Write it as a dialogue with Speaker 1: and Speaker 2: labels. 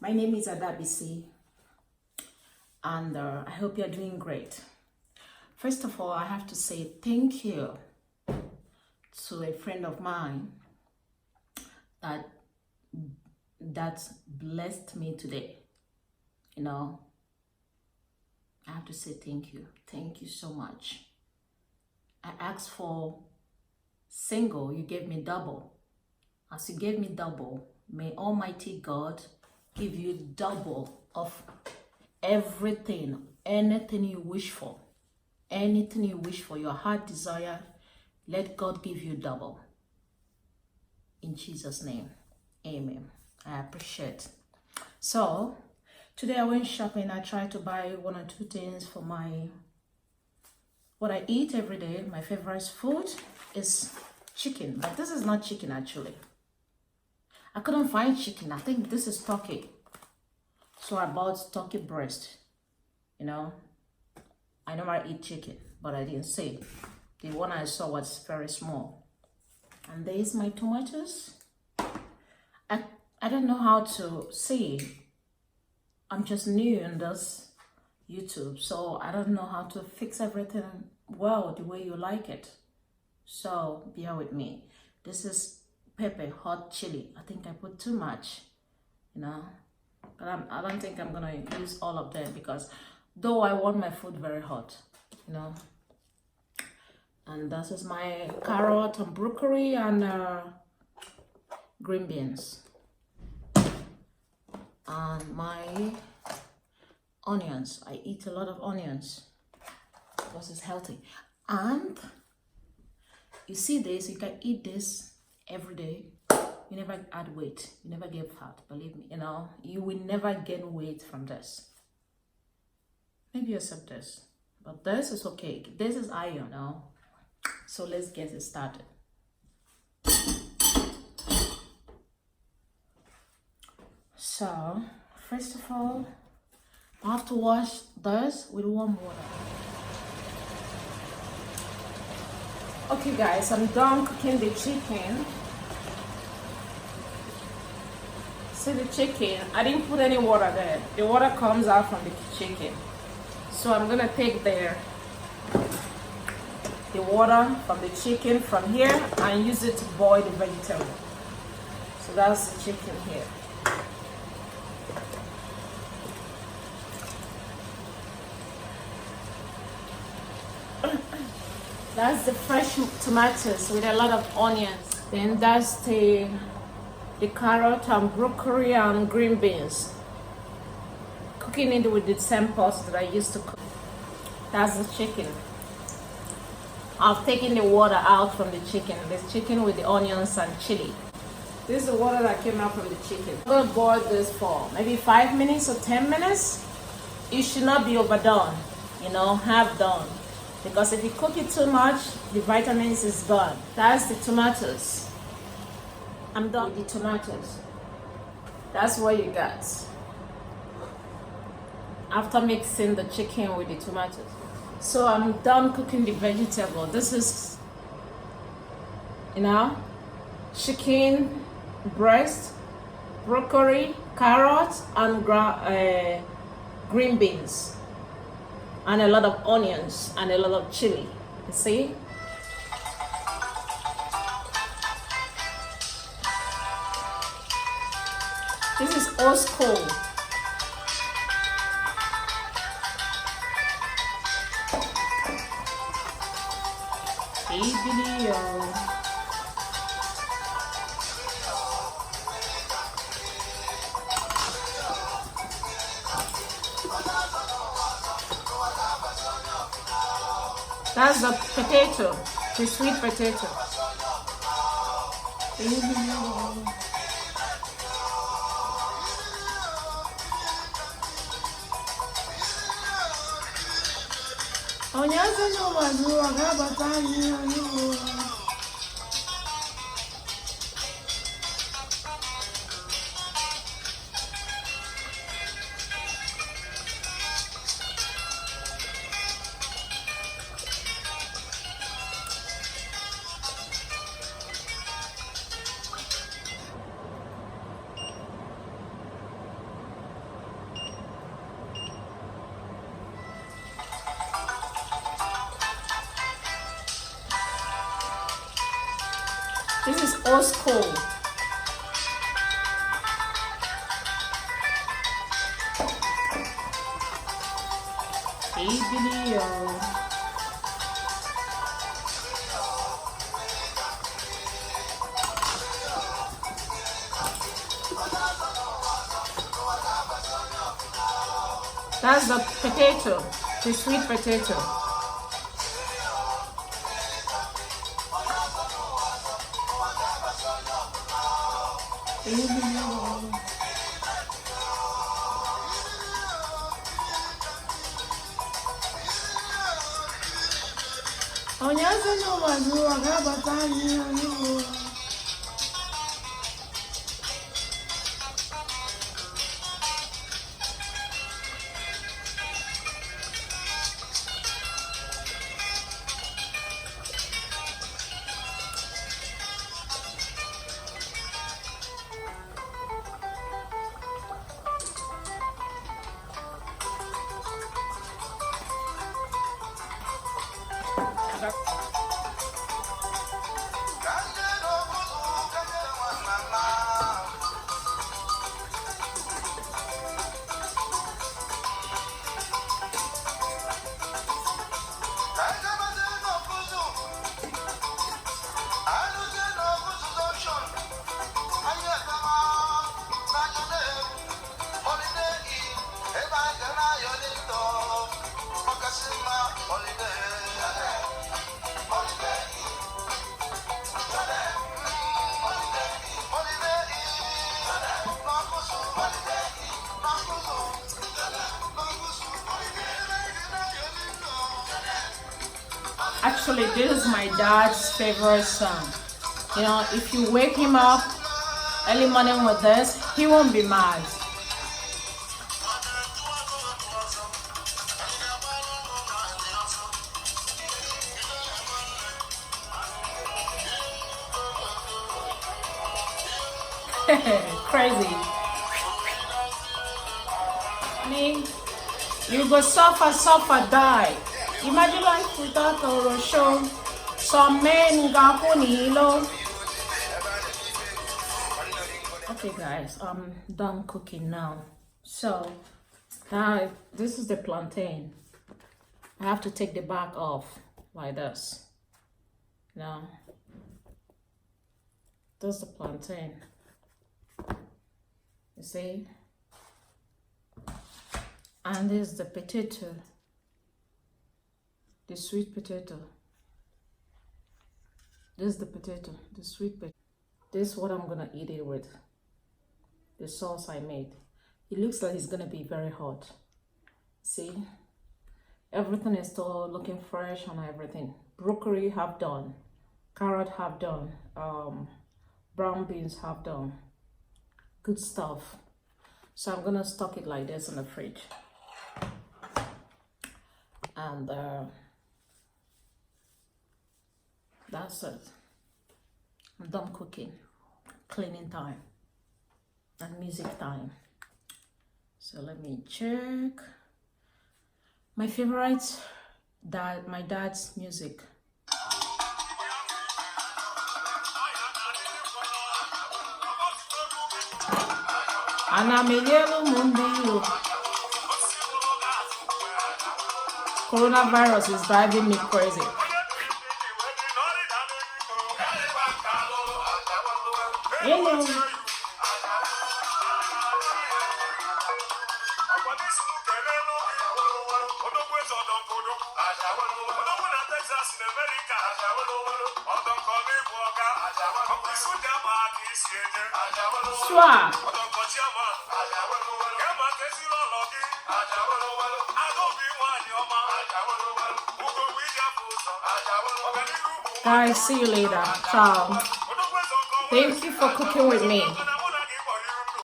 Speaker 1: My name is Adabisi, and I hope you're doing great. First of all, I have to say thank you to a friend of mine that blessed me today. You know, I have to say thank you. Thank you so much. I asked for single, you gave me double. As you gave me double, may Almighty God give you double of everything, anything you wish for, your heart desire, let God give you double. In Jesus' name, amen. I appreciate. So, today I went shopping. I tried to buy one or two things for what I eat every day. My favorite food is chicken, but this is not chicken actually. I couldn't find chicken. I think this is turkey. So I bought turkey breast. You know, I never eat chicken, but I didn't see. The one I saw was very small. And there's my tomatoes. I don't know how to say. I'm just new in this YouTube, so I don't know how to fix everything well the way you like it. So bear with me. This is pepper, hot chili. I think I put too much, you know, but I don't think I'm gonna use all of them because though I want my food very hot, you know. And this is my carrot and broccoli and green beans and my onions. I eat a lot of onions because it's healthy. And you see this, you can eat this every day. You never add weight, you never get fat, believe me. You know, you will never gain weight from this. Maybe except this, but this is okay. This is iron, you know. So let's get it started. So first of all, I have to wash this with warm water. Okay guys, I'm done cooking the chicken. See the chicken, I didn't put any water there. The water comes out from the chicken. So I'm gonna take the water from the chicken from here and use it to boil the vegetable. So that's the chicken here. That's the fresh tomatoes with a lot of onions. Then that's the carrot and broccoli and green beans. Cooking it with the same pot that I used to cook. That's the chicken. I've taken the water out from the chicken. This chicken with the onions and chili. This is the water that came out from the chicken. I'm gonna boil this for maybe 5 minutes or 10 minutes. It should not be overdone, you know, half done. Because if you cook it too much, the vitamins is gone. That's the tomatoes. I'm done with the tomatoes. That's what you got. After mixing the chicken with the tomatoes. So I'm done cooking the vegetable. This is, you know, chicken breast, broccoli, carrots, and green beans. And a lot of onions and a lot of chili. You see? This is old school. Video. That's the potato, the sweet potato. old school. Hey, video. That's the potato, the sweet potato. Actually, this is my dad's favorite song. You know, if you wake him up early morning with this, he won't be mad. Crazy. You go suffer, die. Imagine life without a show. Some men got low. Okay guys, I'm done cooking now. So this is the plantain. I have to take the back off like this. Now this is the plantain. You see? And this is the potato. The sweet potato. This is the potato, the sweet potato. This is what I'm gonna eat it with. The sauce I made. It looks like it's gonna be very hot. See? Everything is still looking fresh and everything. Broccoli half done. Carrot half done. Brown beans half done. Good stuff. So I'm gonna stock it like this in the fridge. And that's it. I'm done cooking. Cleaning time and music time. So let me check. My favorite, my dad's music. Coronavirus is driving me crazy. Guys, see you later. Ciao. Thank you for cooking with me.